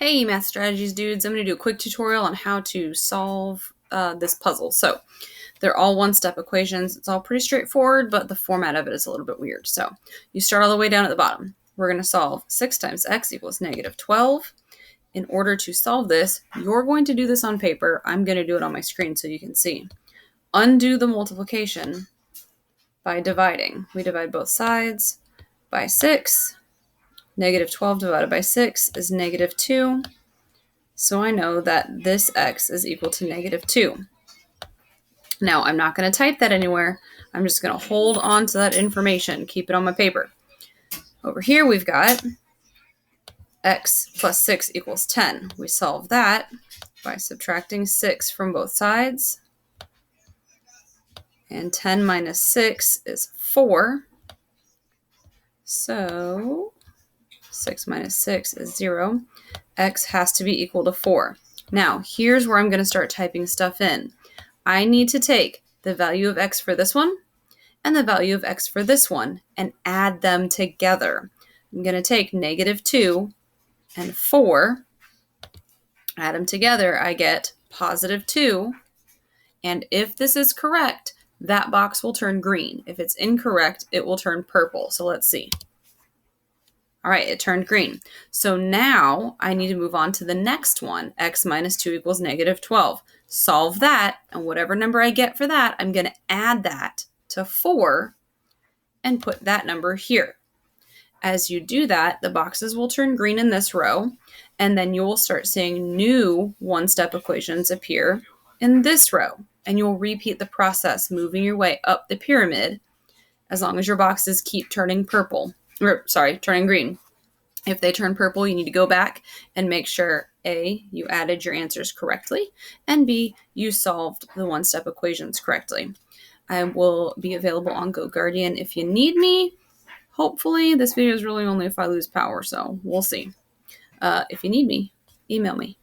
Hey Math Strategies dudes, I'm going to do a quick tutorial on how to solve this puzzle. So they're all one-step equations. It's all pretty straightforward, but the format of it is a little bit weird. So you start all the way down at the bottom. We're going to solve 6 times x equals negative 12. In order to solve this, you're going to do this on paper. I'm going to do it on my screen so you can see. Undo the multiplication by dividing. We divide both sides by 6. Negative 12 divided by 6 is negative 2. So I know that this x is equal to negative 2. Now, I'm not going to type that anywhere. I'm just going to hold on to that information, keep it on my paper. Over here, we've got x plus 6 equals 10. We solve that by subtracting 6 from both sides. And 10 minus 6 is 4. So 6 minus 6 is 0. X has to be equal to 4. Now, here's where I'm going to start typing stuff in. I need to take the value of x for this one and the value of x for this one and add them together. I'm going to take negative 2 and 4, add them together, I get positive 2. And if this is correct, that box will turn green. If it's incorrect, it will turn purple. So let's see. All right, it turned green. So now I need to move on to the next one. X minus 2 equals negative 12. Solve that, and whatever number I get for that, I'm going to add that to 4 and put that number here. As you do that, the boxes will turn green in this row, and then you will start seeing new one-step equations appear in this row. And you'll repeat the process, moving your way up the pyramid as long as your boxes keep turning turning green. If they turn purple, you need to go back and make sure A, you added your answers correctly, and B, you solved the one-step equations correctly. I will be available on GoGuardian if you need me. Hopefully, this video is really only if I lose power, so we'll see. If you need me, email me.